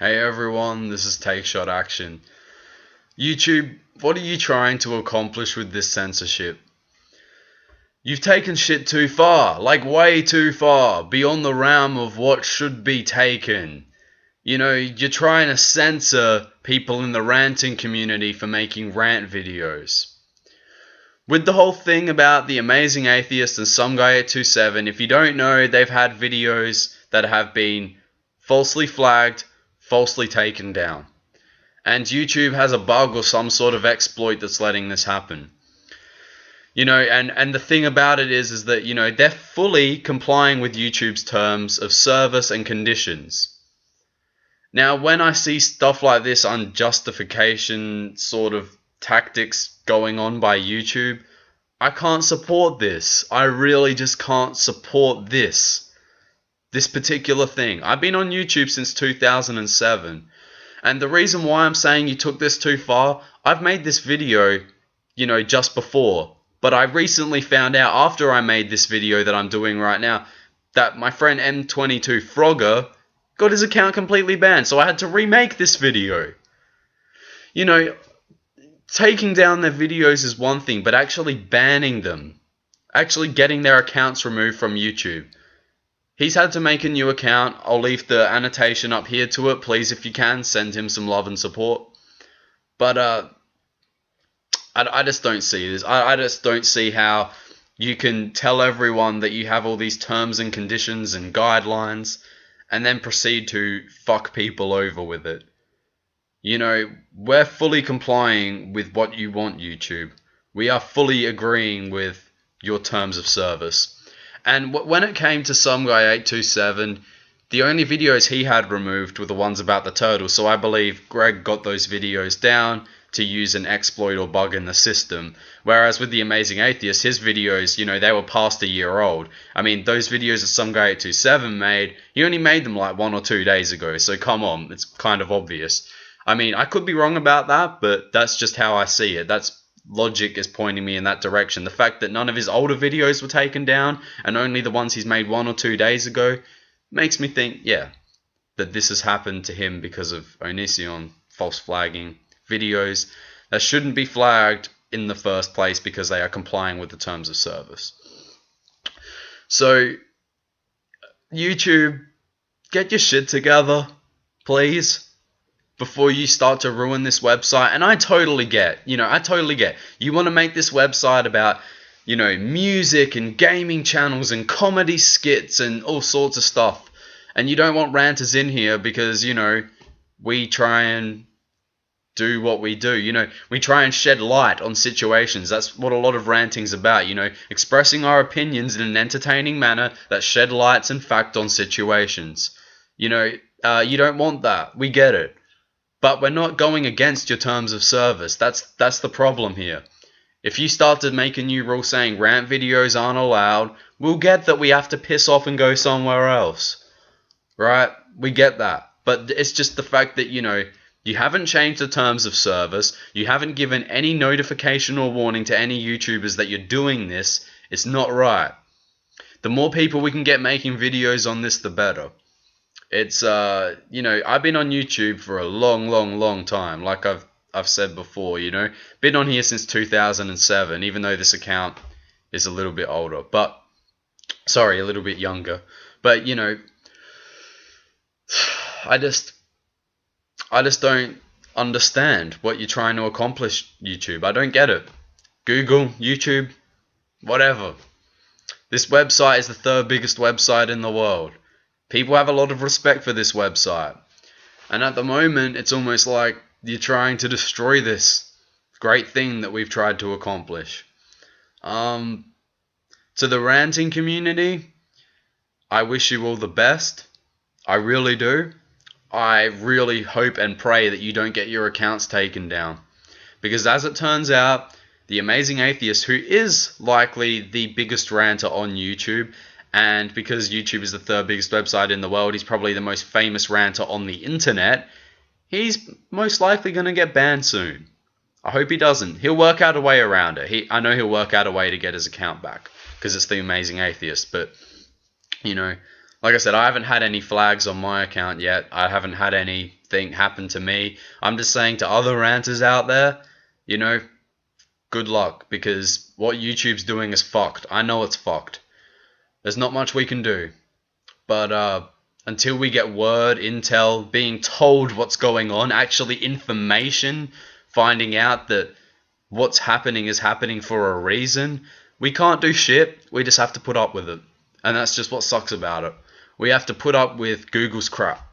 Hey everyone, this is TakeShotAction. YouTube, what are you trying to accomplish with this censorship? You've taken shit too far, like way too far, beyond the realm of what should be taken. You know, you're trying to censor people in the ranting community for making rant videos. With the whole thing about the Amazing Atheist and Some Guy 827, if you don't know, they've had videos that have been falsely flagged, falsely taken down. And YouTube has a bug or some sort of exploit that's letting this happen. You know, and the thing about it is that, you know, they're fully complying with YouTube's terms of service and conditions. Now, when I see stuff like this unjustification sort of tactics going on by YouTube, I can't support this. I really just can't support this particular thing. I've been on YouTube since 2007. And the reason why I'm saying you took this too far, I've made this video, you know, just before. But I recently found out after I made this video that I'm doing right now that my friend M22 Frogger got his account completely banned. So I had to remake this video. You know, taking down their videos is one thing, but actually banning them, actually getting their accounts removed from YouTube. He's had to make a new account. I'll leave the annotation up here to it. Please, if you can, send him some love and support. But I just don't see this. I just don't see how you can tell everyone that you have all these terms and conditions and guidelines and then proceed to fuck people over with it. You know, we're fully complying with what you want, YouTube. We are fully agreeing with your terms of service. And when it came to Some Guy 827, the only videos he had removed were the ones about the turtles. So I believe Greg got those videos down to use an exploit or bug in the system. Whereas with the Amazing Atheist, his videos, you know, they were past a year old. I mean, those videos that Some Guy 827 made, he only made them like 1 or 2 days ago. So come on, it's kind of obvious. I mean, I could be wrong about that, but that's just how I see it. That's logic is pointing me in that direction. The fact that none of his older videos were taken down and only the ones he's made 1 or 2 days ago makes me think, yeah, that this has happened to him because of Onision false flagging videos that shouldn't be flagged in the first place because they are complying with the terms of service. So, YouTube, get your shit together, please, before you start to ruin this website. And I totally get, you want to make this website about, you know, music and gaming channels and comedy skits and all sorts of stuff. And you don't want ranters in here because, you know, we try and do what we do. You know, we try and shed light on situations. That's what a lot of ranting's about, you know, expressing our opinions in an entertaining manner that shed lights and fact on situations. You know, you don't want that. We get it. But we're not going against your terms of service. That's the problem here. If you start to make a new rule saying rant videos aren't allowed, we'll get that we have to piss off and go somewhere else. Right? We get that. But it's just the fact that, you know, you haven't changed the terms of service. You haven't given any notification or warning to any YouTubers that you're doing this. It's not right. The more people we can get making videos on this, the better. It's, you know, I've been on YouTube for a long time, like I've said before, you know. Been on here since 2007, even though this account is a little bit older. But, sorry, a little bit younger. But, you know, I just don't understand what you're trying to accomplish, YouTube. I don't get it. Google, YouTube, whatever. This website is the 3rd biggest website in the world. People have a lot of respect for this website. And at the moment, it's almost like you're trying to destroy this great thing that we've tried to accomplish. To the ranting community, I wish you all the best. I really do. I really hope and pray that you don't get your accounts taken down. Because as it turns out, the Amazing Atheist, who is likely the biggest ranter on YouTube, and because YouTube is the 3rd biggest website in the world, he's probably the most famous ranter on the internet, he's most likely going to get banned soon. I hope he doesn't. He'll work out a way around it. I know he'll work out a way to get his account back, because it's the Amazing Atheist. But, you know, like I said, I haven't had any flags on my account yet. I haven't had any thing happened to me. I'm just saying to other ranters out there, you know, good luck, because what YouTube's doing is fucked. I know it's fucked. There's not much we can do. But until we get word, intel, being told what's going on, actually information, finding out that what's happening is happening for a reason, we can't do shit. We just have to put up with it. And that's just what sucks about it. We have to put up with Google's crap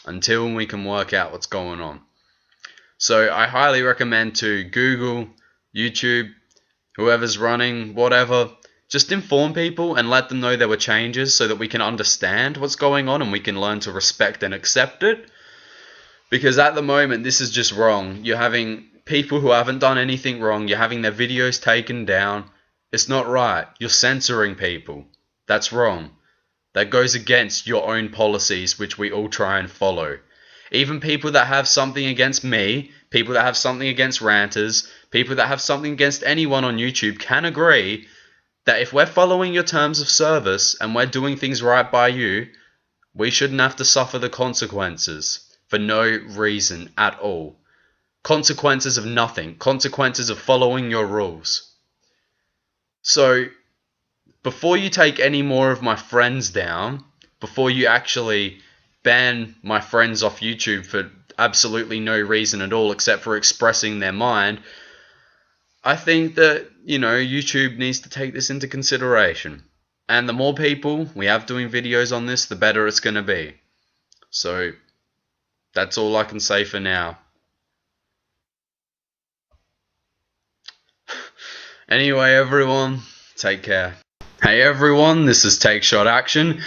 until we can work out what's going on. So I highly recommend to Google, YouTube, whoever's running, whatever, just inform people and let them know there were changes so that we can understand what's going on and we can learn to respect and accept it. Because at the moment, this is just wrong. You're having people who haven't done anything wrong. You're having their videos taken down. It's not right. You're censoring people. That's wrong. That goes against your own policies, which we all try and follow. Even people that have something against me, people that have something against ranters, people that have something against anyone on YouTube can agree that if we're following your terms of service and we're doing things right by you, we shouldn't have to suffer the consequences for no reason at all. Consequences of nothing. Consequences of following your rules. So, before you take any more of my friends down, before you actually ban my friends off YouTube for absolutely no reason at all except for expressing their mind, I think that, you know, YouTube needs to take this into consideration. And the more people we have doing videos on this, the better it's going to be. So, that's all I can say for now. Anyway, everyone, take care. Hey everyone, this is TakeShotAction.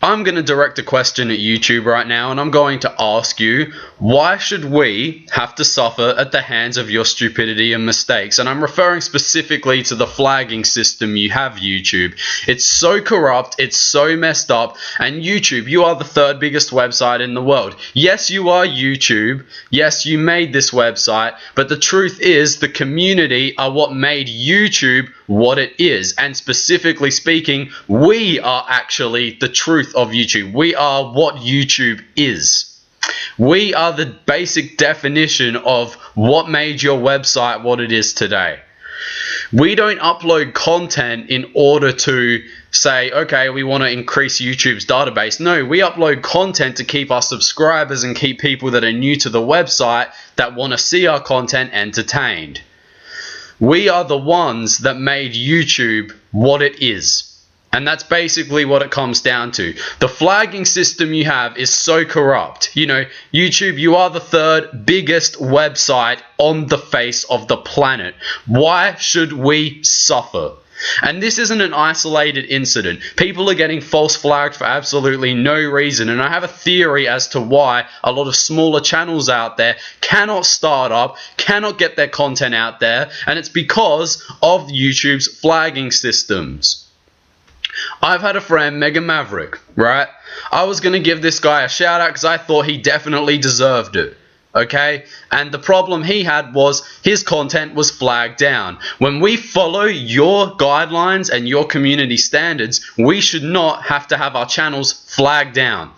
I'm going to direct a question at YouTube right now, and I'm going to ask you, why should we have to suffer at the hands of your stupidity and mistakes? And I'm referring specifically to the flagging system you have, YouTube. It's so corrupt, it's so messed up, and YouTube, you are the third biggest website in the world. Yes, you are YouTube. Yes, you made this website, but the truth is the community are what made YouTube what it is. And specifically speaking, we are actually the truth of YouTube. We are what YouTube is. We are the basic definition of what made your website what it is today. We don't upload content in order to say, okay, we want to increase YouTube's database. No, we upload content to keep our subscribers and keep people that are new to the website that want to see our content entertained. We are the ones that made YouTube what it is. And that's basically what it comes down to. The flagging system you have is so corrupt. You know, YouTube, you are the third biggest website on the face of the planet. Why should we suffer? And this isn't an isolated incident. People are getting false flagged for absolutely no reason. And I have a theory as to why a lot of smaller channels out there cannot start up, cannot get their content out there. And it's because of YouTube's flagging systems. I've had a friend, Mega Maverick, right? I was going to give this guy a shout out because I thought he definitely deserved it. Okay? And the problem he had was his content was flagged down. When we follow your guidelines and your community standards, we should not have to have our channels flagged down.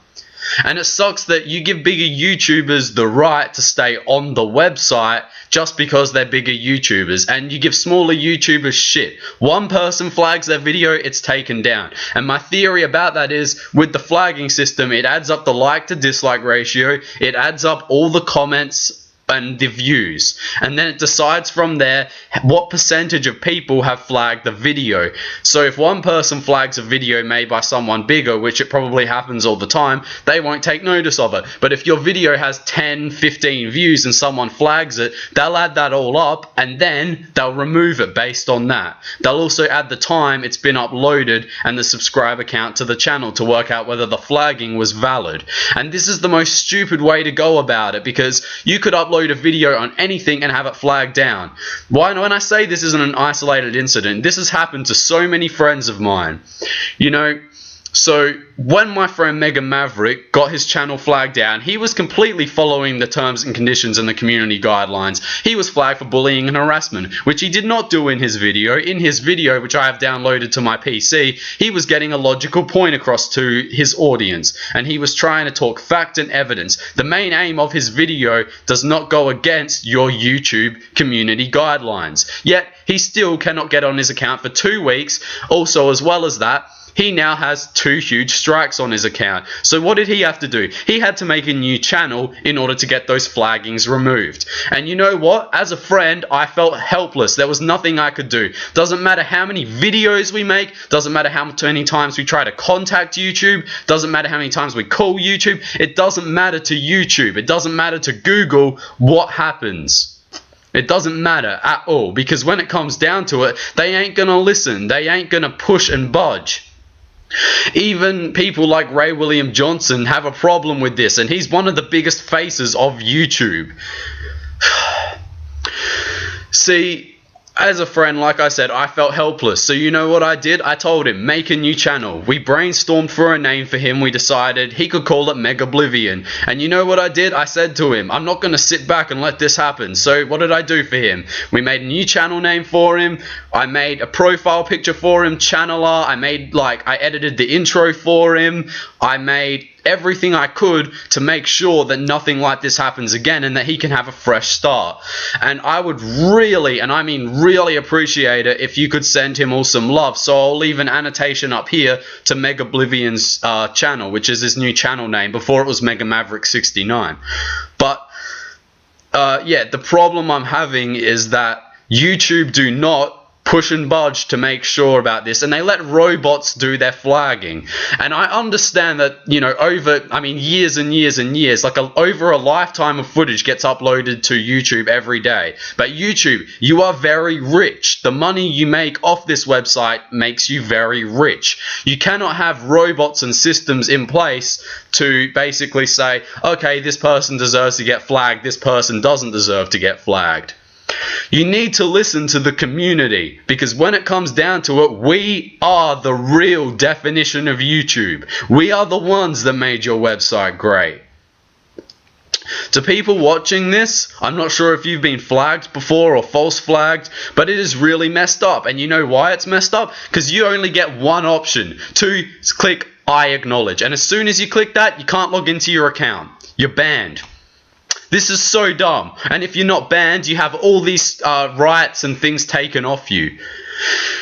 And it sucks that you give bigger YouTubers the right to stay on the website just because they're bigger YouTubers, and you give smaller YouTubers shit. One person flags their video, it's taken down. And my theory about that is, with the flagging system, it adds up the like to dislike ratio, it adds up all the comments and the views, and then it decides from there what percentage of people have flagged the video. So if one person flags a video made by someone bigger, which it probably happens all the time, they won't take notice of it. But if your video has 10, 15 views and someone flags it, they'll add that all up and then they'll remove it based on that. They'll also add the time it's been uploaded and the subscriber count to the channel to work out whether the flagging was valid. And this is the most stupid way to go about it, because you could upload a video on anything and have it flagged down. When I say this isn't an isolated incident, this has happened to so many friends of mine. You know, So when my friend Mega Maverick got his channel flagged down, he was completely following the terms and conditions and the community guidelines. He was flagged for bullying and harassment, which he did not do in his video. In his video, which I have downloaded to my PC, he was getting a logical point across to his audience, and he was trying to talk fact and evidence. The main aim of his video does not go against your YouTube community guidelines. Yet he still cannot get on his account for 2 weeks. Also, as well as that, he now has 2 huge strikes on his account. So what did he have to do? He had to make a new channel in order to get those flaggings removed. And you know what? As a friend, I felt helpless. There was nothing I could do. Doesn't matter how many videos we make. Doesn't matter how many times we try to contact YouTube. Doesn't matter how many times we call YouTube. It doesn't matter to YouTube. It doesn't matter to Google what happens. It doesn't matter at all. Because when it comes down to it, they ain't gonna listen. They ain't gonna push and budge. Even people like Ray William Johnson have a problem with this, and he's one of the biggest faces of YouTube. See, as a friend, like I said, I felt helpless. So you know what I did? I told him, make a new channel. We brainstormed for a name for him. We decided he could call it Mega Oblivion. And you know what I did? I said to him, I'm not going to sit back and let this happen. So what did I do for him? We made a new channel name for him. I made a profile picture for him, channel art. I edited the intro for him. I made everything I could to make sure that nothing like this happens again and that he can have a fresh start. And I would really, and I mean really, appreciate it if you could send him all some love. So I'll leave an annotation up here to Mega Oblivion's channel, which is his new channel name. Before it was Mega Maverick 69. But yeah, the problem I'm having is that YouTube do not push and budge to make sure about this, and they let robots do their flagging. And I understand that, you know, years and years and years, over a lifetime of footage gets uploaded to YouTube every day. But YouTube, you are very rich. The money you make off this website makes you very rich. You cannot have robots and systems in place to basically say, okay, this person deserves to get flagged, this person doesn't deserve to get flagged. You need to listen to the community, because when it comes down to it, we are the real definition of YouTube. We are the ones that made your website great. To people watching this, I'm not sure if you've been flagged before or false flagged, but it is really messed up. And you know why it's messed up? Because you only get one option to click I acknowledge. And as soon as you click that, you can't log into your account. You're banned. This is so dumb. And if you're not banned, you have all these rights and things taken off you.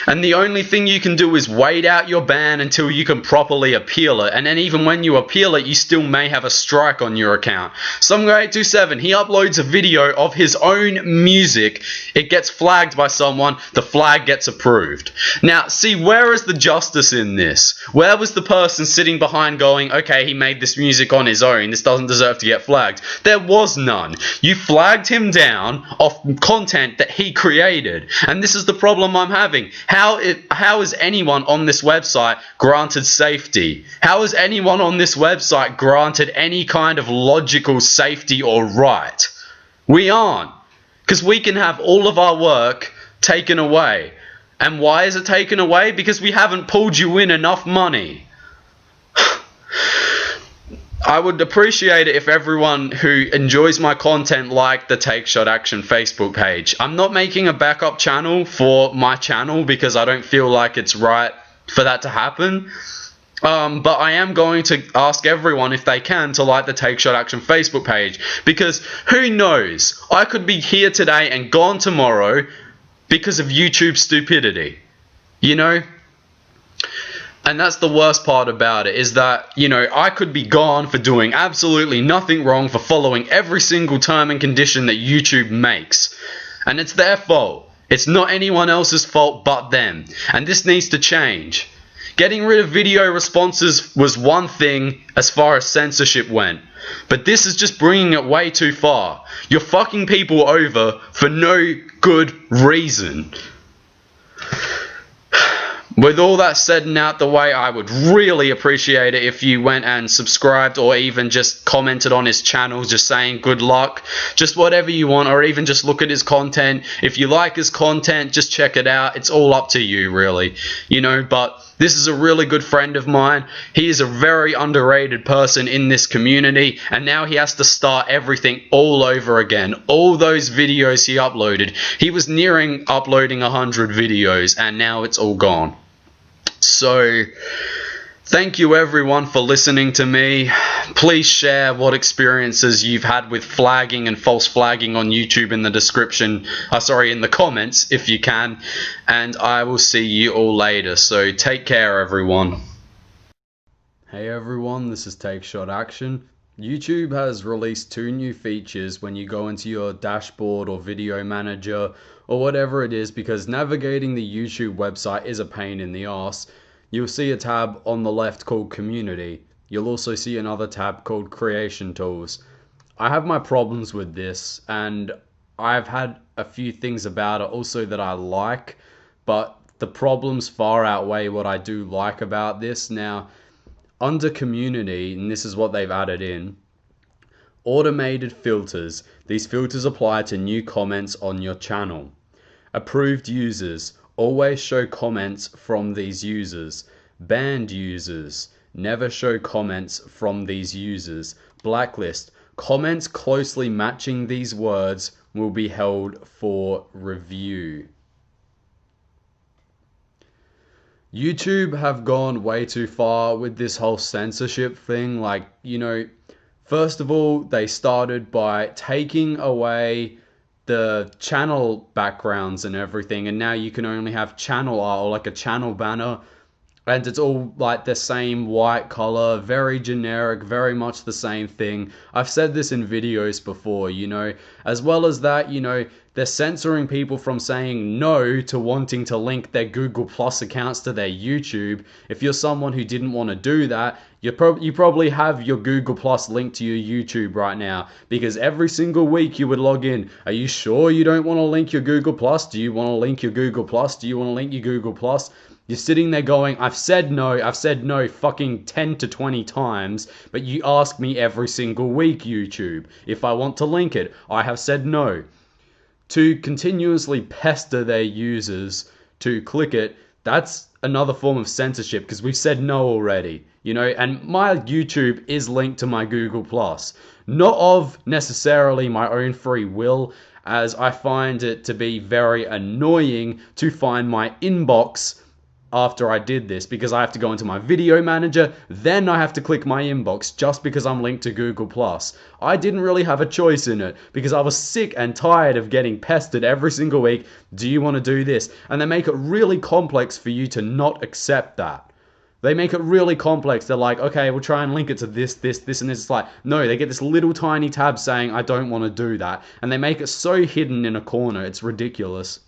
And the only thing you can do is wait out your ban until you can properly appeal it. And then even when you appeal it, you still may have a strike on your account. SomeGuy827, he uploads a video of his own music. It gets flagged by someone. The flag gets approved. Now, see, where is the justice in this? Where was the person sitting behind going, okay, he made this music on his own. This doesn't deserve to get flagged. There was none. You flagged him down off content that he created. And this is the problem I'm having. How is anyone on this website granted safety? How is anyone on this website granted any kind of logical safety or right? We aren't. Because we can have all of our work taken away. And why is it taken away? Because we haven't pulled you in enough money. I would appreciate it if everyone who enjoys my content liked the TakeShotAction Facebook page. I'm not making a backup channel for my channel because I don't feel like it's right for that to happen. But I am going to ask everyone if they can to like the TakeShotAction Facebook page. Because who knows? I could be here today and gone tomorrow because of YouTube stupidity. You know? And that's the worst part about it, is that, you know, I could be gone for doing absolutely nothing wrong, for following every single term and condition that YouTube makes. And it's their fault. It's not anyone else's fault but them. And this needs to change. Getting rid of video responses was one thing as far as censorship went. But this is just bringing it way too far. You're fucking people over for no good reason. With all that said and out the way, I would really appreciate it if you went and subscribed or even just commented on his channel, just saying good luck, just whatever you want, or even just look at his content. If you like his content, just check it out. It's all up to you, really, you know. But This is a really good friend of mine. He is a very underrated person in this community, and now he has to start everything all over again. All those videos he uploaded, he was nearing uploading 100 videos, and now it's all gone. So, thank you everyone for listening to me. Please share what experiences you've had with flagging and false flagging on YouTube in the description, in the comments if you can, and I will see you all later. So take care everyone. Hey everyone, this is TakeShotAction. YouTube has released 2 new features when you go into your dashboard or video manager or whatever it is, because navigating the YouTube website is a pain in the ass. You'll see a tab on the left called Community. You'll also see another tab called Creation Tools. I have my problems with this, and I've had a few things about it also that I like, but the problems far outweigh what I do like about this. Now, under Community, and this is what they've added in, automated filters. These filters apply to new comments on your channel. Approved users. Always show comments from these users. Banned users. Never show comments from these users. Blacklist. Comments closely matching these words will be held for review. YouTube have gone way too far with this whole censorship thing. Like, first of all, they started by taking away the channel backgrounds and everything, and now you can only have channel art or like a channel banner, and it's all like the same white color, very generic, very much the same thing. I've said this in videos before, as well as that, they're censoring people from saying no to wanting to link their Google Plus accounts to their YouTube. If you're someone who didn't want to do that, you probably have your Google Plus linked to your YouTube right now, because every single week you would log in. Are you sure you don't want to link your Google Plus? Do you want to link your Google Plus? Do you want to link your Google Plus? You're sitting there going, I've said no fucking 10 to 20 times, but you ask me every single week, YouTube, if I want to link it. I have said no. To continuously pester their users to click it, that's another form of censorship, because we've said no already, and my YouTube is linked to my Google Plus. Not of necessarily my own free will, as I find it to be very annoying to find my inbox after I did this, because I have to go into my video manager, then I have to click my inbox just because I'm linked to Google+. I didn't really have a choice in it, because I was sick and tired of getting pestered every single week. Do you want to do this? And they make it really complex for you to not accept that. They make it really complex. They're like, okay, we'll try and link it to this, this, this, and this. It's like, no, they get this little tiny tab saying, I don't want to do that. And they make it so hidden in a corner. It's ridiculous.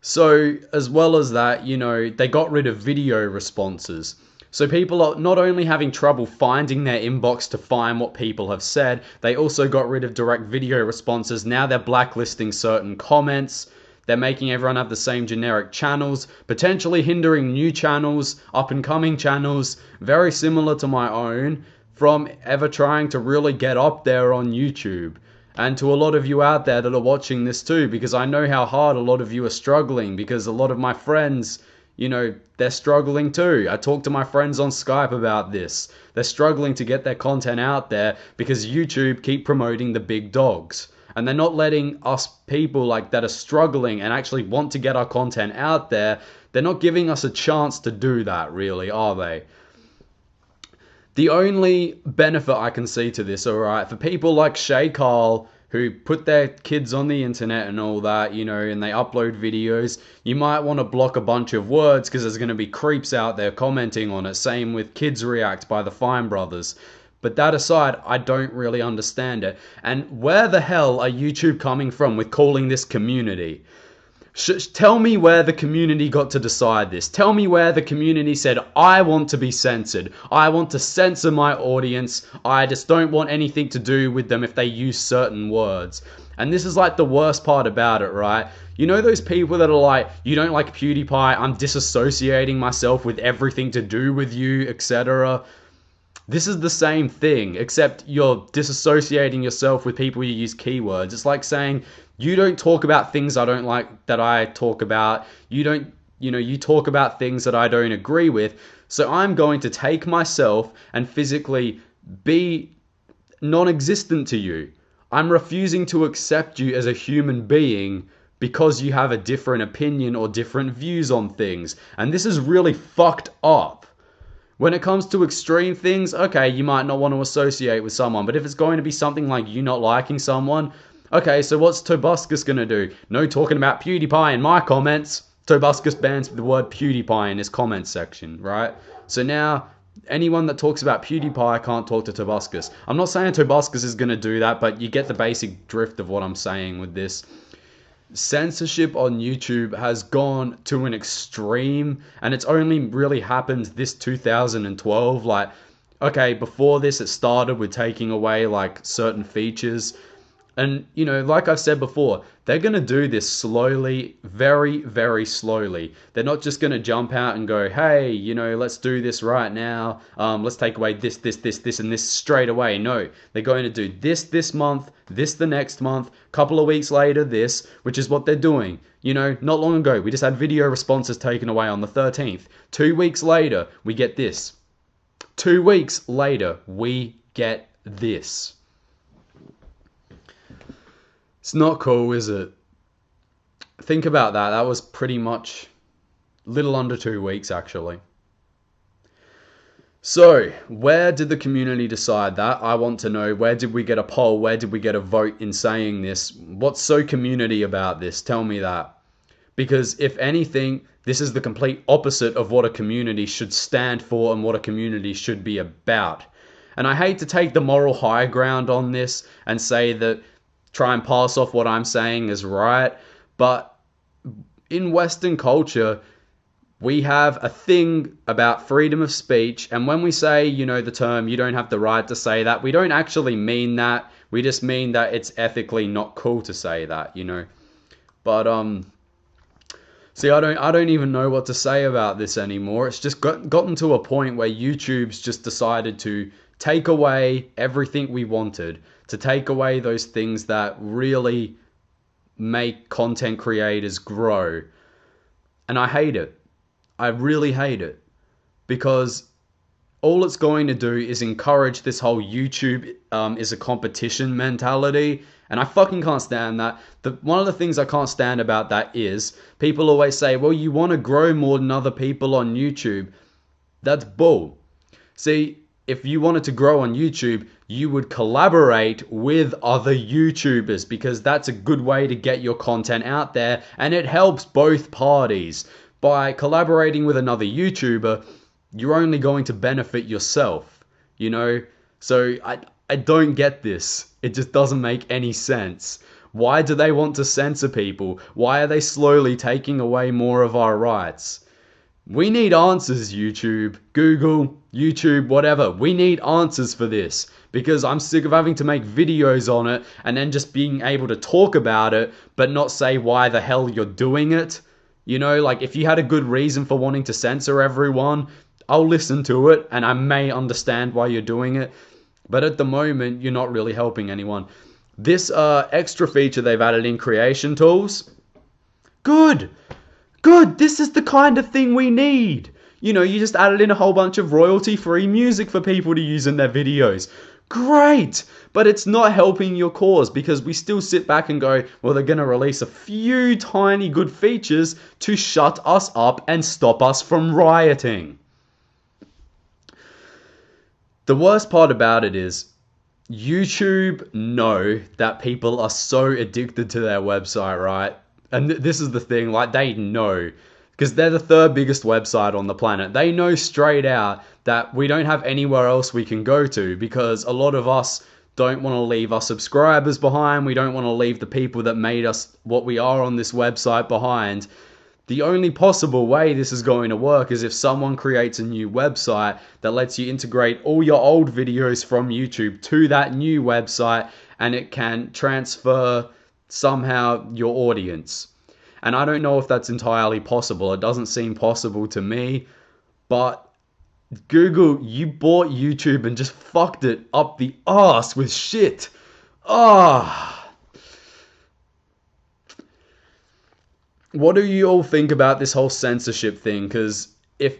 So, as well as that, they got rid of video responses. So people are not only having trouble finding their inbox to find what people have said, they also got rid of direct video responses. Now they're blacklisting certain comments. They're making everyone have the same generic channels, potentially hindering new channels, up-and-coming channels, very similar to my own, from ever trying to really get up there on YouTube. And to a lot of you out there that are watching this too, because I know how hard a lot of you are struggling, because a lot of my friends, they're struggling too. I talk to my friends on Skype about this. They're struggling to get their content out there because YouTube keep promoting the big dogs. And they're not letting us people that are struggling and actually want to get our content out there, they're not giving us a chance to do that, really, are they? The only benefit I can see to this, alright, for people like Shay Carl, who put their kids on the internet and all that, and they upload videos, you might want to block a bunch of words because there's going to be creeps out there commenting on it. Same with Kids React by the Fine Brothers. But that aside, I don't really understand it. And where the hell are YouTube coming from with calling this community? Tell me where the community got to decide this. Tell me where the community said, I want to be censored. I want to censor my audience. I just don't want anything to do with them if they use certain words. And this is the worst part about it, right? Those people that are like, you don't like PewDiePie, I'm disassociating myself with everything to do with you, etc. This is the same thing, except you're disassociating yourself with people who use keywords. It's like saying, you don't talk about things I don't like that I talk about. You don't you talk about things that I don't agree with. So I'm going to take myself and physically be non-existent to you. I'm refusing to accept you as a human being because you have a different opinion or different views on things. And this is really fucked up. When it comes to extreme things, okay, you might not want to associate with someone, but if it's going to be something like you not liking someone, okay, so what's Tobuscus gonna do? No talking about PewDiePie in my comments. Tobuscus bans the word PewDiePie in his comments section, right? So now, anyone that talks about PewDiePie can't talk to Tobuscus. I'm not saying Tobuscus is gonna do that, but you get the basic drift of what I'm saying with this. Censorship on YouTube has gone to an extreme, and it's only really happened this 2012. Like, okay, before this it started with taking away like certain features. And, like I've said before, they're going to do this slowly, very, very slowly. They're not just going to jump out and go, hey, let's do this right now. Let's take away this, and this straight away. No, they're going to do this month, this the next month, couple of weeks later, this, which is what they're doing. Not long ago, we just had video responses taken away on the 13th. 2 weeks later, we get this. 2 weeks later, we get this. It's not cool, is it? Think about that. That was pretty much little under 2 weeks, actually. So, where did the community decide that? I want to know. Where did we get a poll? Where did we get a vote in saying this? What's so community about this? Tell me that. Because if anything, this is the complete opposite of what a community should stand for and what a community should be about. And I hate to take the moral high ground on this and say that try and pass off what I'm saying as right, but in Western culture, we have a thing about freedom of speech, and when we say, the term, you don't have the right to say that, we don't actually mean that. We just mean that it's ethically not cool to say that, But, see, I don't even know what to say about this anymore. It's just gotten to a point where YouTube's just decided to take away everything we wanted, to take away those things that really make content creators grow. And I hate it. I really hate it. Because all it's going to do is encourage this whole YouTube is a competition mentality. And I fucking can't stand that. One of the things I can't stand about that is people always say, well, you want to grow more than other people on YouTube. That's bull. See, if you wanted to grow on YouTube, you would collaborate with other YouTubers because that's a good way to get your content out there, and it helps both parties. By collaborating with another YouTuber, you're only going to benefit yourself, So I don't get this. It just doesn't make any sense. Why do they want to censor people? Why are they slowly taking away more of our rights? We need answers, YouTube, Google, YouTube, whatever. We need answers for this because I'm sick of having to make videos on it and then just being able to talk about it but not say why the hell you're doing it. Like if you had a good reason for wanting to censor everyone, I'll listen to it and I may understand why you're doing it. But at the moment, you're not really helping anyone. This extra feature they've added in creation tools, good. Good, this is the kind of thing we need. You just added in a whole bunch of royalty-free music for people to use in their videos. Great, but it's not helping your cause because we still sit back and go, well, they're going to release a few tiny good features to shut us up and stop us from rioting. The worst part about it is YouTube know that people are so addicted to their website, right? And this is the thing, like they know, because they're the third biggest website on the planet. They know straight out that we don't have anywhere else we can go to because a lot of us don't want to leave our subscribers behind. We don't want to leave the people that made us what we are on this website behind. The only possible way this is going to work is if someone creates a new website that lets you integrate all your old videos from YouTube to that new website and it can transfer somehow your audience. And I don't know if that's entirely possible. It doesn't seem possible to me. But Google, you bought YouTube and just fucked it up the arse with shit. Ah. what do you all think about this whole censorship thing? Because if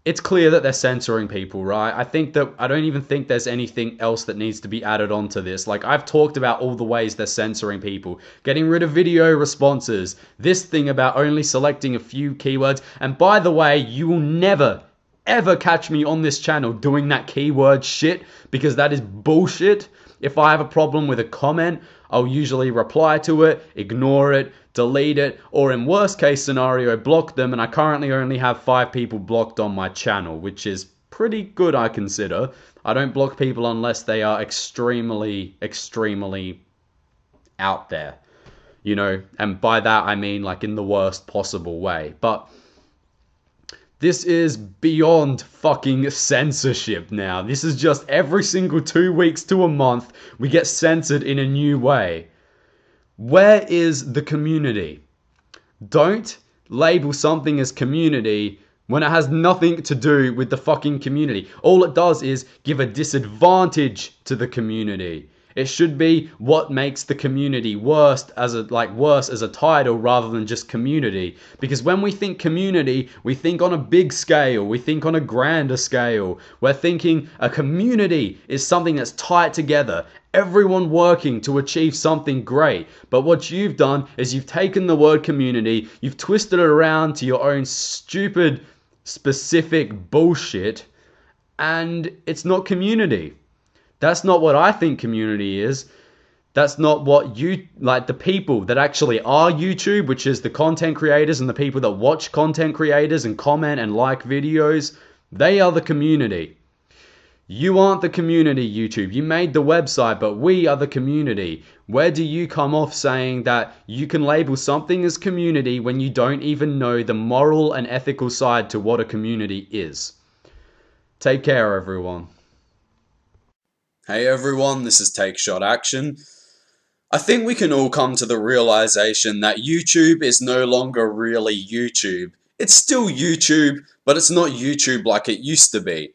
it's clear that they're censoring people, right? I don't even think there's anything else that needs to be added onto this. Like, I've talked about all the ways they're censoring people, getting rid of video responses, this thing about only selecting a few keywords. And by the way, you will never, ever catch me on this channel doing that keyword shit, because that is bullshit. If I have a problem with a comment, I'll usually reply to it, ignore it, delete it, or in worst case scenario, block them. And I currently only have 5 people blocked on my channel, which is pretty good, I consider. I don't block people unless they are extremely, extremely out there, you know, and by that I mean like in the worst possible way. But this is beyond fucking censorship now. This is just every single 2 weeks to a month, we get censored in a new way. Where is the community? Don't label something as community when it has nothing to do with the fucking community. All it does is give a disadvantage to the community. It should be what makes the community worse as a title rather than just community. Because when we think community, we think on a big scale, we think on a grander scale. We're thinking a community is something that's tied together, everyone working to achieve something great. But what you've done is you've taken the word community, you've twisted it around to your own stupid, specific bullshit, and it's not community. That's not what I think community is. That's not what the people that actually are YouTube, which is the content creators and the people that watch content creators and comment and like videos. They are the community. You aren't the community, YouTube. You made the website, but we are the community. Where do you come off saying that you can label something as community when you don't even know the moral and ethical side to what a community is? Take care, everyone. Hey everyone, this is TakeShotAction. I think we can all come to the realization that YouTube is no longer really YouTube. It's still YouTube, but it's not YouTube like it used to be.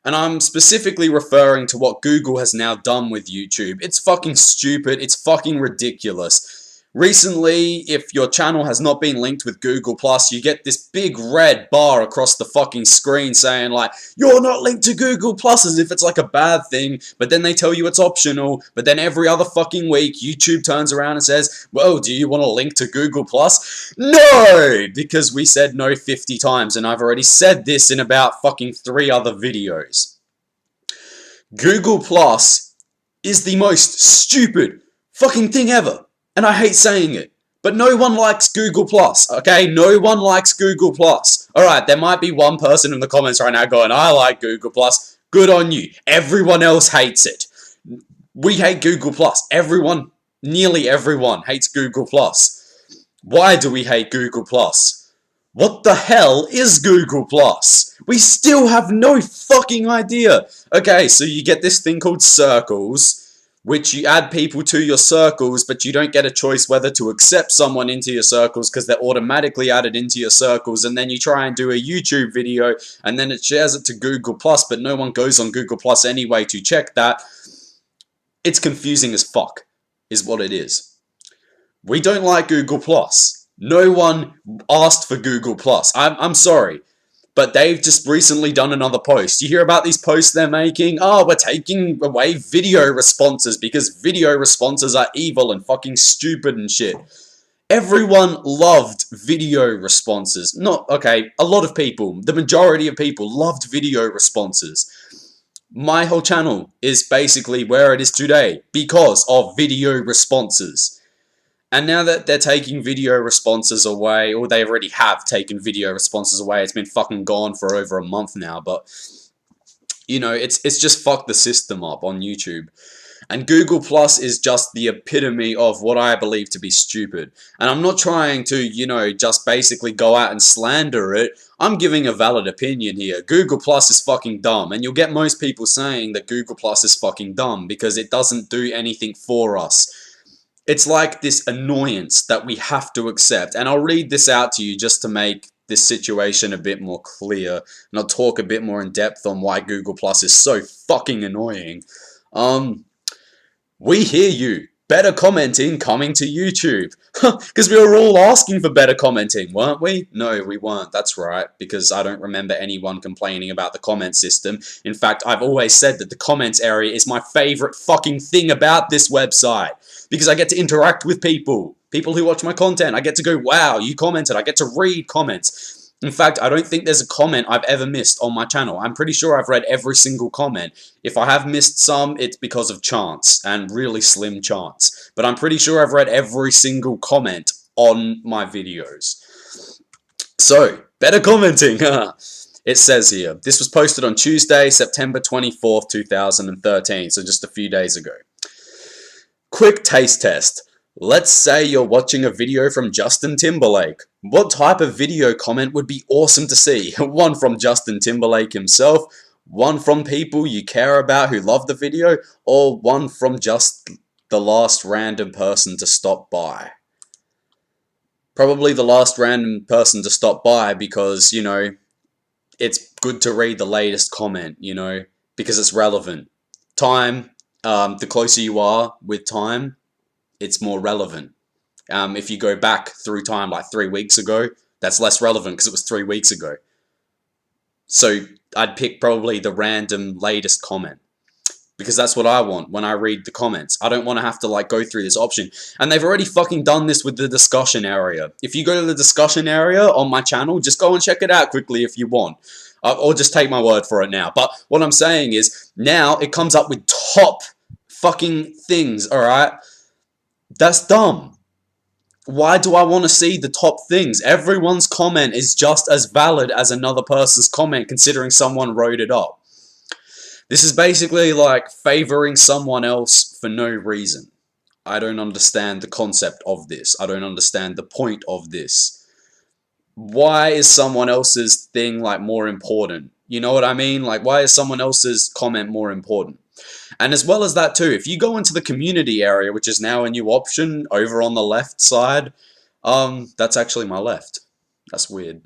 And I'm specifically referring to what Google has now done with YouTube. It's fucking stupid, it's fucking ridiculous. Recently, if your channel has not been linked with Google+, you get this big red bar across the fucking screen saying like, you're not linked to Google+, as if it's like a bad thing, but then they tell you it's optional, but then every other fucking week, YouTube turns around and says, well, do you want to link to Google+? No! Because we said no 50 times, and I've already said this in about fucking 3 other videos. Google+ is the most stupid fucking thing ever. And I hate saying it, but no one likes Google+, okay? No one likes Google+. Alright, there might be one person in the comments right now going, I like Google+. Good on you. Everyone else hates it. We hate Google+. Everyone, nearly everyone, hates Google+. Why do we hate Google+? What the hell is Google+? We still have no fucking idea. Okay, so you get this thing called circles, which you add people to your circles, but you don't get a choice whether to accept someone into your circles because they're automatically added into your circles, and then you try and do a YouTube video, and then it shares it to Google+, but no one goes on Google+ anyway to check that. It's confusing as fuck, is what it is. We don't like Google+. No one asked for Google+. I'm sorry. But they've just recently done another post. You hear about these posts they're making? Oh, we're taking away video responses because video responses are evil and fucking stupid and shit. Everyone loved video responses. Okay, a lot of people, the majority of people loved video responses. My whole channel is basically where it is today because of video responses. And now that they're taking video responses away, or they already have taken video responses away, it's been fucking gone for over a month now, but, you know, it's just fucked the system up on YouTube. And Google Plus is just the epitome of what I believe to be stupid. And I'm not trying to, you know, just basically go out and slander it. I'm giving a valid opinion here. Google Plus is fucking dumb. And you'll get most people saying that Google Plus is fucking dumb because it doesn't do anything for us. It's like this annoyance that we have to accept. And I'll read this out to you just to make this situation a bit more clear. And I'll talk a bit more in depth on why Google Plus is so fucking annoying. We hear you. Better commenting coming to YouTube. Because we were all asking for better commenting, weren't we? No, we weren't. That's right. Because I don't remember anyone complaining about the comment system. In fact, I've always said that the comments area is my favorite fucking thing about this website. Because I get to interact with people. People who watch my content. I get to go, wow, you commented. I get to read comments. In fact, I don't think there's a comment I've ever missed on my channel. I'm pretty sure I've read every single comment. If I have missed some, it's because of chance, and really slim chance. But I'm pretty sure I've read every single comment on my videos. So, better commenting. It says here, this was posted on Tuesday, September 24th, 2013, so just a few days ago. Quick taste test. Let's say you're watching a video from Justin Timberlake. What type of video comment would be awesome to see? One from Justin Timberlake himself, one from people you care about who love the video, or one from just the last random person to stop by? Probably the last random person to stop by because, you know, it's good to read the latest comment, you know, because it's relevant. Time, the closer you are with time, it's more relevant. If you go back through time like 3 weeks ago, that's less relevant because it was 3 weeks ago. So I'd pick probably the random latest comment because that's what I want when I read the comments. I don't want to have to like go through this option. And they've already fucking done this with the discussion area. If you go to the discussion area on my channel, just go and check it out quickly if you want. Or just take my word for it now. But what I'm saying is now it comes up with top fucking things, alright? That's dumb. Why do I want to see the top things? Everyone's comment is just as valid as another person's comment considering someone wrote it up. This is basically like favoring someone else for no reason. I don't understand the concept of this. I don't understand the point of this. Why is someone else's thing like more important? You know what I mean? Like why is someone else's comment more important? And as well as that too, if you go into the community area, which is now a new option over on the left side, that's actually my left. That's weird.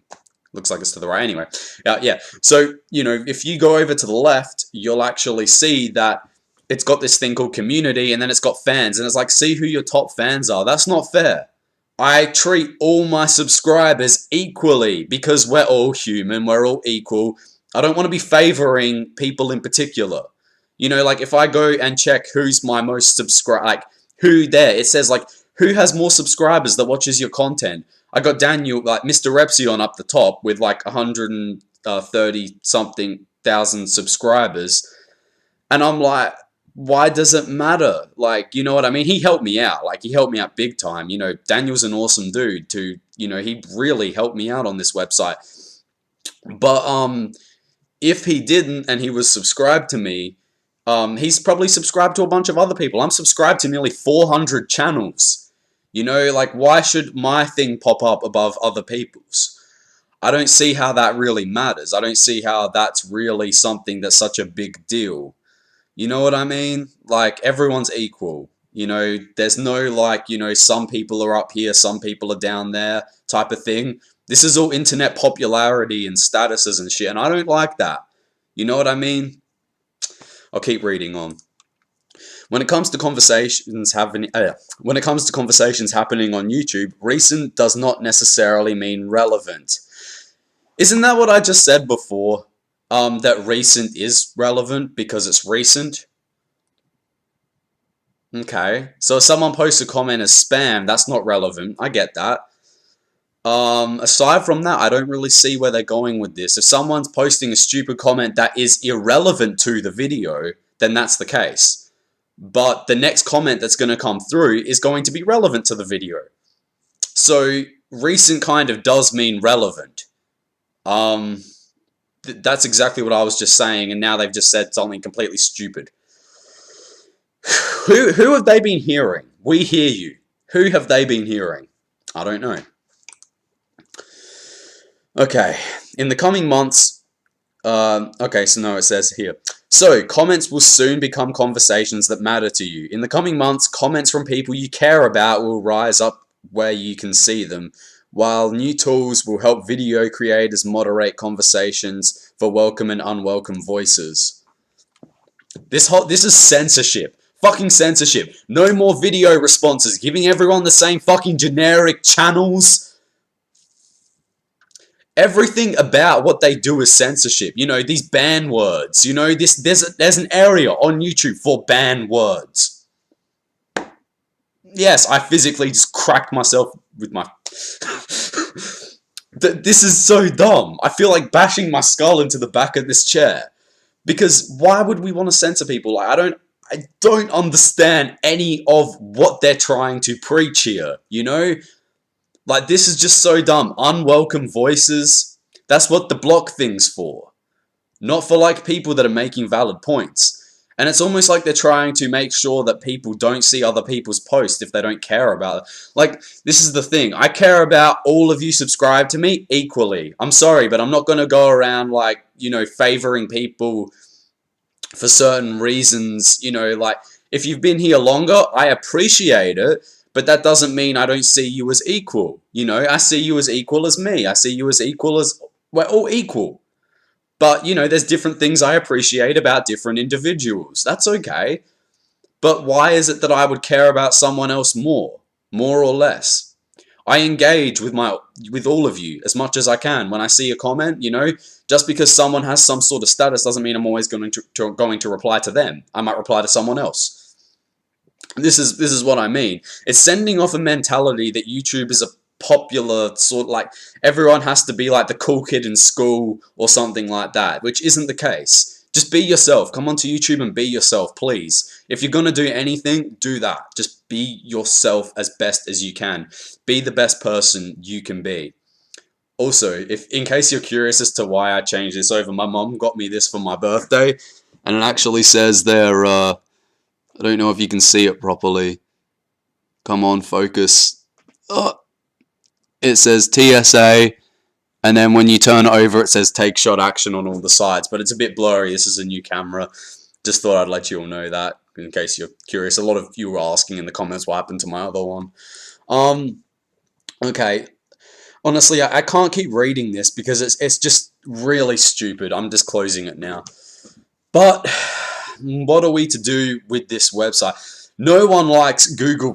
Looks like it's to the right anyway. Yeah, so, you know, if you go over to the left, you'll actually see that it's got this thing called community and then it's got fans. And it's like, see who your top fans are. That's not fair. I treat all my subscribers equally because we're all human. We're all equal. I don't want to be favoring people in particular. You know, like if I go and check who's my most subscribed, like who there, it says like who has more subscribers that watches your content. I got Daniel, like Mr. Repsion up the top with like 130 something thousand subscribers. And I'm like, why does it matter? Like, you know what I mean? He helped me out. Like he helped me out big time. You know, Daniel's an awesome dude to, you know, he really helped me out on this website. But if he didn't and he was subscribed to me, he's probably subscribed to a bunch of other people. I'm subscribed to nearly 400 channels. You know, like, why should my thing pop up above other people's? I don't see how that really matters. I don't see how that's really something that's such a big deal. You know what I mean? Like, everyone's equal. You know, there's no, like, you know, some people are up here, some people are down there type of thing. This is all internet popularity and statuses and shit, and I don't like that. You know what I mean? I'll keep reading on. When it comes to conversations happening on YouTube, recent does not necessarily mean relevant. Isn't that what I just said before? That recent is relevant because it's recent. Okay, so if someone posts a comment as spam, that's not relevant. I get that. Aside from that, I don't really see where they're going with this. If someone's posting a stupid comment that is irrelevant to the video, then that's the case. But the next comment that's going to come through is going to be relevant to the video. So, recent kind of does mean relevant. That's exactly what I was just saying, and now they've just said something completely stupid. Who have they been hearing? We hear you. Who have they been hearing? I don't know. Okay, in the coming months, okay, so no, it says here. So, comments will soon become conversations that matter to you. In the coming months, comments from people you care about will rise up where you can see them, while new tools will help video creators moderate conversations for welcome and unwelcome voices. This is censorship. Fucking censorship. No more video responses, giving everyone the same fucking generic channels. Everything about what they do is censorship. You know, these ban words. You know, there's an area on YouTube for ban words. Yes, I physically just cracked myself with my... This is so dumb. I feel like bashing my skull into the back of this chair. Because why would we want to censor people? Like, I don't understand any of what they're trying to preach here, you know? Like, this is just so dumb. Unwelcome voices. That's what the block thing's for. Not for, like, people that are making valid points. And it's almost like they're trying to make sure that people don't see other people's posts if they don't care about it. Like, this is the thing. I care about all of you subscribe to me equally. I'm sorry, but I'm not going to go around, like, you know, favoring people for certain reasons. You know, like, if you've been here longer, I appreciate it, but that doesn't mean I don't see you as equal. You know, I see you as equal as me. I see you as equal as... We're all equal. But, you know, there's different things I appreciate about different individuals. That's okay. But why is it that I would care about someone else more or less? I engage with all of you as much as I can. When I see a comment, you know, just because someone has some sort of status doesn't mean I'm always going to reply to them. I might reply to someone else. This is what I mean. It's sending off a mentality that YouTube is a popular sort of, like, everyone has to be like the cool kid in school or something like that, which isn't the case. Just be yourself. Come onto YouTube and be yourself, please. If you're gonna do anything, do that. Just be yourself as best as you can. Be the best person you can be. Also, in case you're curious as to why I changed this over, my mom got me this for my birthday, and it actually says there, I don't know if you can see it properly. Come on, focus. It says TSA, and then when you turn it over, it says TakeShotAction on all the sides, but it's a bit blurry. This is a new camera. Just thought I'd let you all know that, in case you're curious. A lot of you were asking in the comments what happened to my other one. Okay. Honestly, I can't keep reading this because it's just really stupid. I'm just closing it now. But what are we to do with this website? No one likes Google+.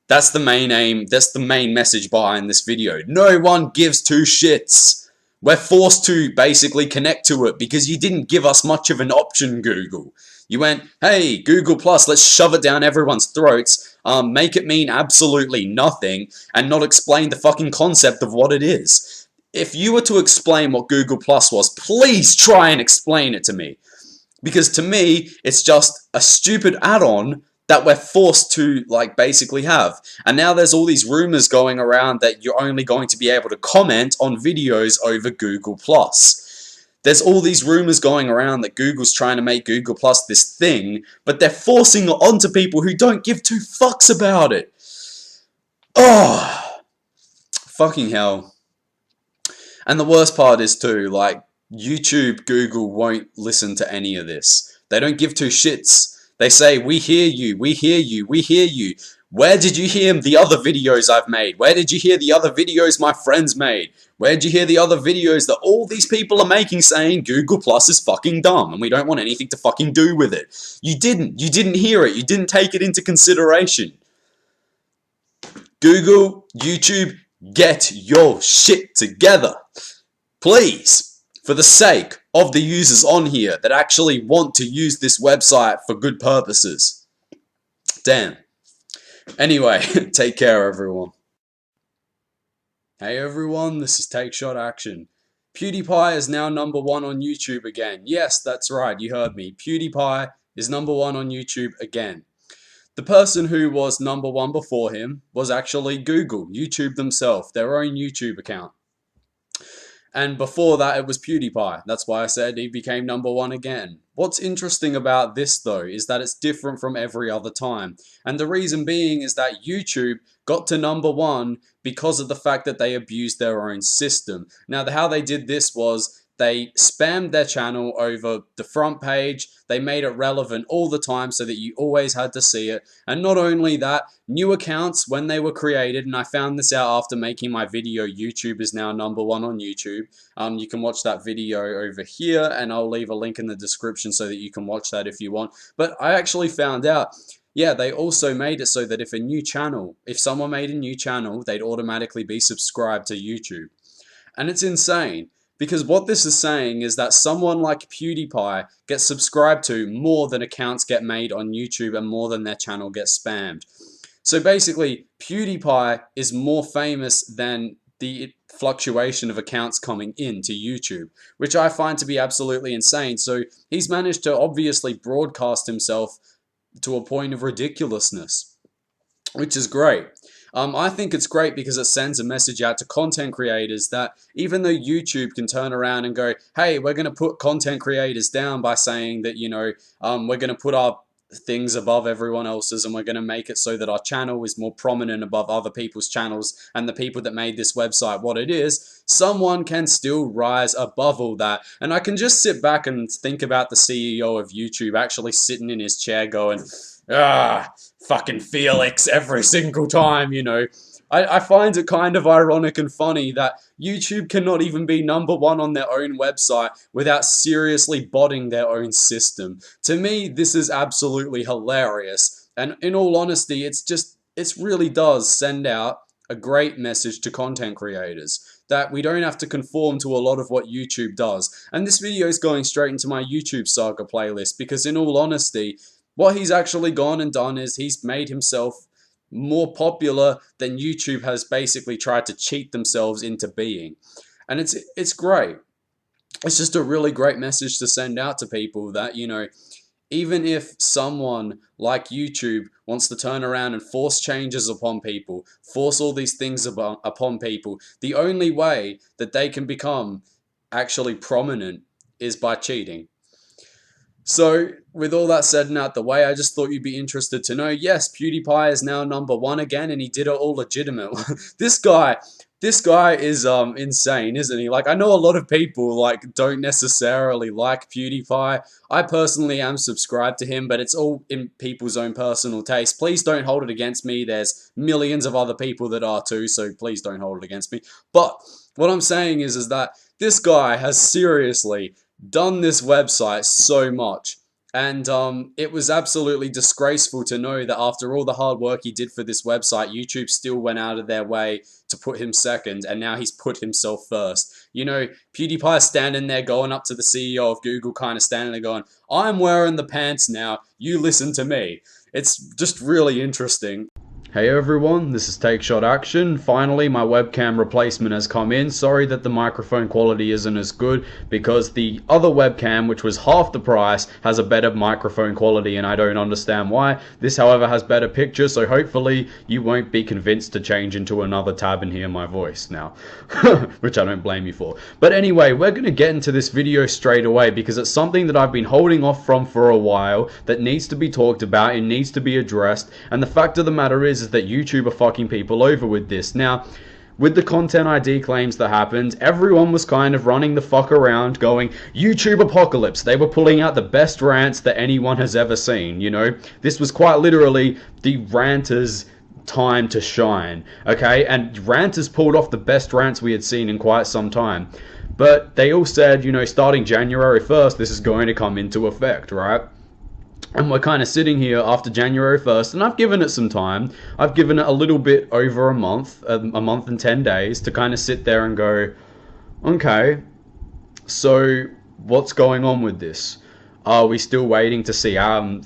That's the main aim, that's the main message behind this video. No one gives two shits. We're forced to basically connect to it because you didn't give us much of an option, Google. You went, hey, Google+, let's shove it down everyone's throats, make it mean absolutely nothing, and not explain the fucking concept of what it is. If you were to explain what Google+ was, please try and explain it to me. Because to me, it's just a stupid add-on that we're forced to, like, basically have. And now there's all these rumors going around that you're only going to be able to comment on videos over Google+. There's all these rumors going around that Google's trying to make Google+ this thing, but they're forcing it onto people who don't give two fucks about it. Oh, fucking hell. And the worst part is too, like, YouTube, Google won't listen to any of this. They don't give two shits. They say, we hear you, we hear you, we hear you. Where did you hear the other videos I've made? Where did you hear the other videos my friends made? Where did you hear the other videos that all these people are making saying Google Plus is fucking dumb and we don't want anything to fucking do with it? You didn't hear it. You didn't take it into consideration. Google, YouTube, get your shit together. Please. For the sake of the users on here that actually want to use this website for good purposes. Damn. Anyway, take care everyone. Hey everyone, this is TakeShotAction. PewDiePie is now #1 on YouTube again. Yes, that's right, you heard me. PewDiePie is #1 on YouTube again. The person who was #1 before him was actually Google, YouTube themselves, their own YouTube account. And before that, it was PewDiePie. That's why I said he became #1 again. What's interesting about this, though, is that it's different from every other time. And the reason being is that YouTube got to #1 because of the fact that they abused their own system. Now, how they did this was They spammed their channel over the front page. They made it relevant all the time so that you always had to see it. And not only that, new accounts, when they were created, and I found this out after making my video, YouTube is now #1 on YouTube. You can watch that video over here, and I'll leave a link in the description so that you can watch that if you want. But I actually found out, yeah, they also made it so that if someone made a new channel, they'd automatically be subscribed to YouTube. And it's insane. Because what this is saying is that someone like PewDiePie gets subscribed to more than accounts get made on YouTube and more than their channel gets spammed. So basically, PewDiePie is more famous than the fluctuation of accounts coming into YouTube, which I find to be absolutely insane. So he's managed to obviously broadcast himself to a point of ridiculousness, which is great. I think it's great because it sends a message out to content creators that even though YouTube can turn around and go, hey, we're going to put content creators down by saying that, we're going to put our things above everyone else's and we're going to make it so that our channel is more prominent above other people's channels and the people that made this website what it is, someone can still rise above all that. And I can just sit back and think about the CEO of YouTube actually sitting in his chair going, fucking Felix every single time, I find it kind of ironic and funny that YouTube cannot even be #1 on their own website without seriously botting their own system. To me, this is absolutely hilarious. And in all honesty, it really does send out a great message to content creators that we don't have to conform to a lot of what YouTube does. And this video is going straight into my YouTube Saga playlist because in all honesty, what he's actually gone and done is he's made himself more popular than YouTube has basically tried to cheat themselves into being. And it's great. It's just a really great message to send out to people that, even if someone like YouTube wants to turn around and force changes upon people, force all these things upon people, the only way that they can become actually prominent is by cheating. So, with all that said and out the way, I just thought you'd be interested to know, yes, PewDiePie is now #1 again, and he did it all legitimate. This guy is insane, isn't he? Like, I know a lot of people don't necessarily like PewDiePie. I personally am subscribed to him, but it's all in people's own personal taste. Please don't hold it against me. There's millions of other people that are too, so please don't hold it against me. But what I'm saying is that this guy has seriously done this website so much, and it was absolutely disgraceful to know that after all the hard work he did for this website, YouTube still went out of their way to put him second, and now he's put himself first. PewDiePie standing there going up to the CEO of Google, kind of standing there going, I'm wearing the pants now, you listen to me. It's just really interesting. Hey everyone, this is TakeShotAction. Finally, my webcam replacement has come in. Sorry that the microphone quality isn't as good because the other webcam, which was half the price, has a better microphone quality and I don't understand why. This, however, has better pictures, so hopefully you won't be convinced to change into another tab and hear my voice now, which I don't blame you for. But anyway, we're going to get into this video straight away because it's something that I've been holding off from for a while that needs to be talked about, it needs to be addressed, and the fact of the matter is that YouTube are fucking people over with this. Now, with the content ID claims that happened, everyone was kind of running the fuck around going, YouTube apocalypse. They were pulling out the best rants that anyone has ever seen, This was quite literally the ranters' time to shine, okay? And ranters pulled off the best rants we had seen in quite some time. But they all said, starting January 1st, this is going to come into effect, right? And we're kind of sitting here after January 1st, and I've given it some time. I've given it a little bit over a month and 10 days to kind of sit there and go, okay, so what's going on with this? Are we still waiting to see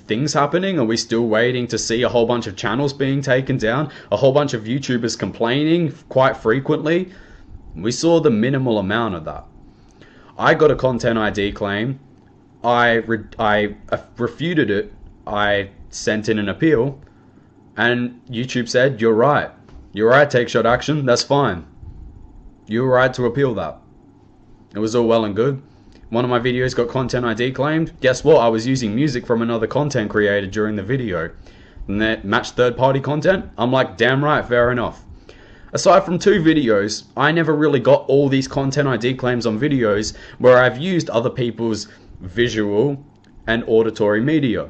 things happening? Are we still waiting to see a whole bunch of channels being taken down? A whole bunch of YouTubers complaining quite frequently? We saw the minimal amount of that. I got a content ID claim. I refuted it, I sent in an appeal, and YouTube said, you're right, TakeShotAction, that's fine. You're right to appeal that. It was all well and good. One of my videos got content ID claimed. Guess what? I was using music from another content creator during the video. And that matched third-party content. I'm like, damn right, fair enough. Aside from 2 videos, I never really got all these content ID claims on videos where I've used other people's visual and auditory media.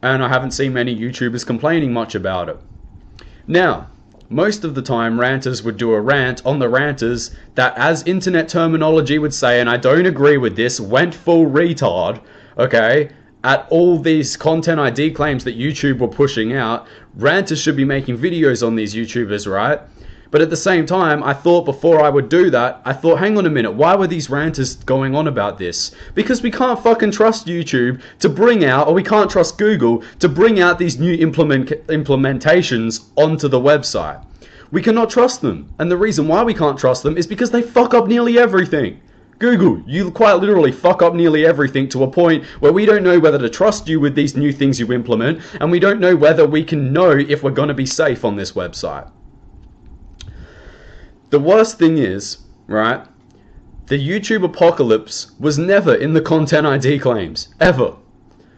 And I haven't seen many YouTubers complaining much about it. Now, most of the time ranters would do a rant on the ranters that, as internet terminology would say, and I don't agree with this, went full retard, okay, at all these content ID claims that YouTube were pushing out. Ranters should be making videos on these YouTubers, right? But at the same time, I thought before I would do that, I thought, hang on a minute, why were these ranters going on about this? Because we can't fucking trust YouTube to bring out, or we can't trust Google to bring out these new implementations onto the website. We cannot trust them. And the reason why we can't trust them is because they fuck up nearly everything. Google, you quite literally fuck up nearly everything to a point where we don't know whether to trust you with these new things you implement, and we don't know whether we can know if we're going to be safe on this website. The worst thing is, right, the YouTube apocalypse was never in the content ID claims. Ever.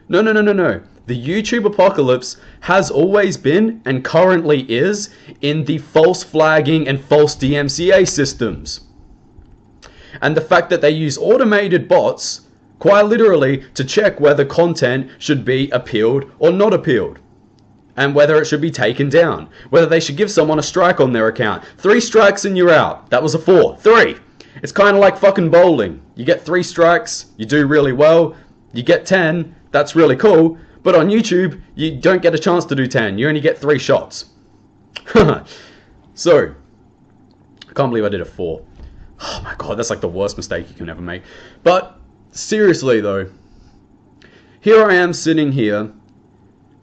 No. The YouTube apocalypse has always been, and currently is, in the false flagging and false DMCA systems. And the fact that they use automated bots, quite literally, to check whether content should be appealed or not appealed. And whether it should be taken down. Whether they should give someone a strike on their account. 3 strikes and you're out. That was a 4. 3! It's kind of like fucking bowling. You get 3 strikes, you do really well. You get 10, that's really cool. But on YouTube, you don't get a chance to do 10. You only get 3 shots. So, I can't believe I did a 4. Oh my god, that's like the worst mistake you can ever make. But, seriously though, here I am sitting here,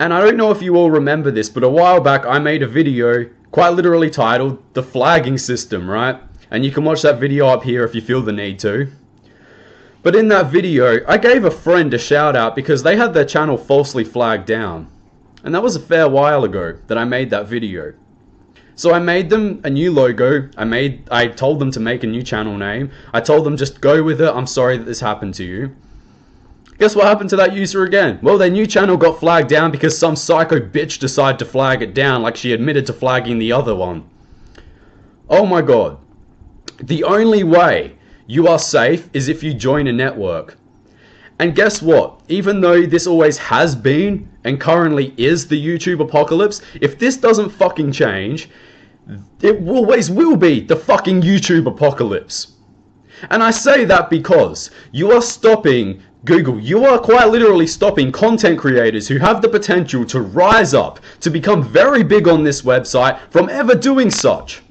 and I don't know if you all remember this, but a while back I made a video quite literally titled The Flagging System, right? And you can watch that video up here if you feel the need to. But in that video, I gave a friend a shout out because they had their channel falsely flagged down. And that was a fair while ago that I made that video. So I made them a new logo, I told them to make a new channel name, I told them just go with it, I'm sorry that this happened to you. Guess what happened to that user again? Well, their new channel got flagged down because some psycho bitch decided to flag it down like she admitted to flagging the other one. Oh my god. The only way you are safe is if you join a network. And guess what? Even though this always has been and currently is the YouTube apocalypse, if this doesn't fucking change, it always will be the fucking YouTube apocalypse. And I say that because you are stopping Google, you are quite literally stopping content creators who have the potential to rise up, to become very big on this website from ever doing such.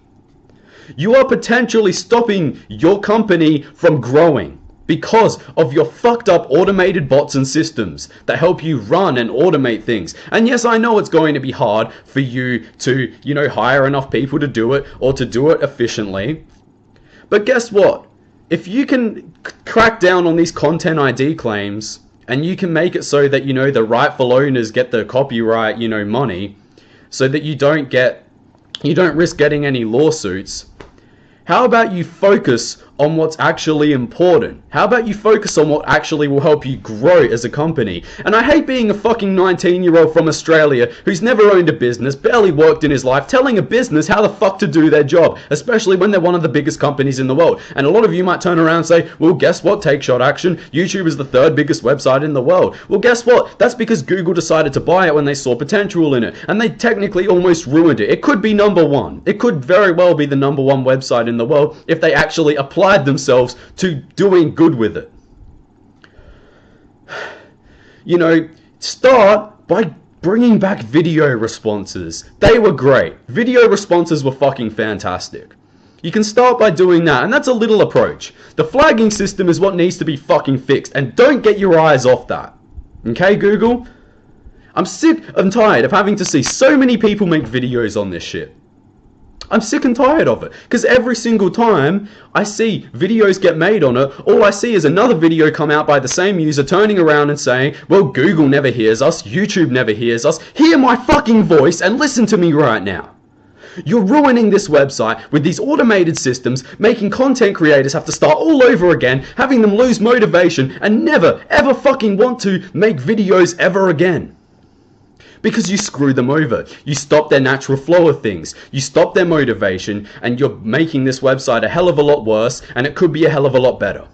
You are potentially stopping your company from growing because of your fucked up automated bots and systems that help you run and automate things. And yes, I know it's going to be hard for you to, hire enough people to do it or to do it efficiently. But guess what? If you can crack down on these content ID claims and you can make it so that, the rightful owners get the copyright, money, so that you don't risk getting any lawsuits, how about you focus on what's actually important? How about you focus on what actually will help you grow as a company? And I hate being a fucking 19-year-old from Australia who's never owned a business, barely worked in his life, telling a business how the fuck to do their job, especially when they're one of the biggest companies in the world. And a lot of you might turn around and say, well, guess what, TakeShotAction? YouTube is the 3rd biggest website in the world. Well, guess what? That's because Google decided to buy it when they saw potential in it. And they technically almost ruined it. It could be number 1. It could very well be the number 1 website in the world if they actually applied themselves to doing good with it. Start by bringing back video responses. They were great. Video responses were fucking fantastic. You can start by doing that, and that's a little approach. The flagging system is what needs to be fucking fixed, and don't get your eyes off that. Okay, Google? I'm sick and tired of having to see so many people make videos on this shit. I'm sick and tired of it, because every single time I see videos get made on it, all I see is another video come out by the same user turning around and saying, well, Google never hears us, YouTube never hears us, hear my fucking voice and listen to me right now. You're ruining this website with these automated systems, making content creators have to start all over again, having them lose motivation and never, ever fucking want to make videos ever again. Because you screw them over. You stop their natural flow of things. You stop their motivation, and you're making this website a hell of a lot worse, and it could be a hell of a lot better.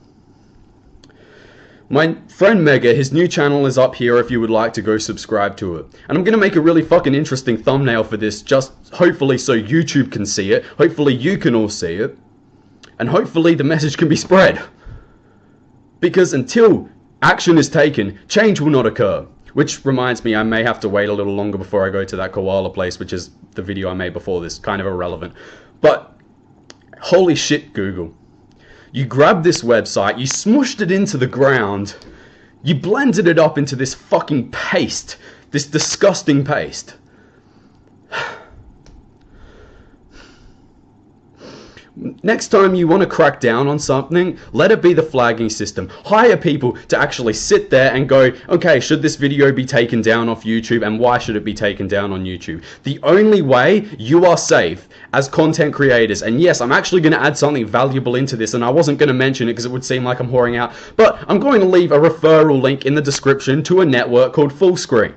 My friend Mega, his new channel is up here if you would like to go subscribe to it. And I'm going to make a really fucking interesting thumbnail for this, just hopefully so YouTube can see it, hopefully you can all see it, and hopefully the message can be spread. Because until action is taken, change will not occur. Which reminds me, I may have to wait a little longer before I go to that koala place, which is the video I made before this, kind of irrelevant. But, holy shit, Google. You grabbed this website, you smushed it into the ground, you blended it up into this fucking paste, this disgusting paste. Next time you want to crack down on something, let it be the flagging system. Hire people to actually sit there and go, okay, should this video be taken down off YouTube, and why should it be taken down on YouTube? The only way you are safe as content creators, and yes, I'm actually going to add something valuable into this, and I wasn't going to mention it because it would seem like I'm whoring out, but I'm going to leave a referral link in the description to a network called Fullscreen.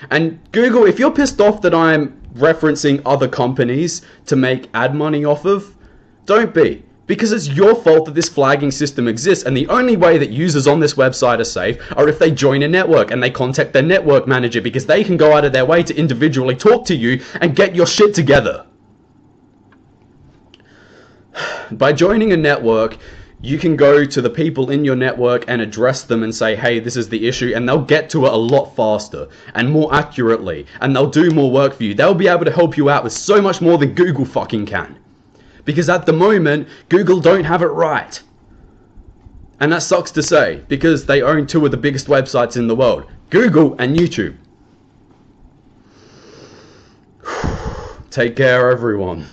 And Google, if you're pissed off that I'm referencing other companies to make ad money off of, don't be. Because it's your fault that this flagging system exists, and the only way that users on this website are safe are if they join a network and they contact their network manager, because they can go out of their way to individually talk to you and get your shit together. By joining a network, you can go to the people in your network and address them and say, hey, this is the issue, and they'll get to it a lot faster and more accurately, and they'll do more work for you. They'll be able to help you out with so much more than Google fucking can. Because at the moment, Google don't have it right. And that sucks to say, because they own two of the biggest websites in the world, Google and YouTube. Take care, everyone.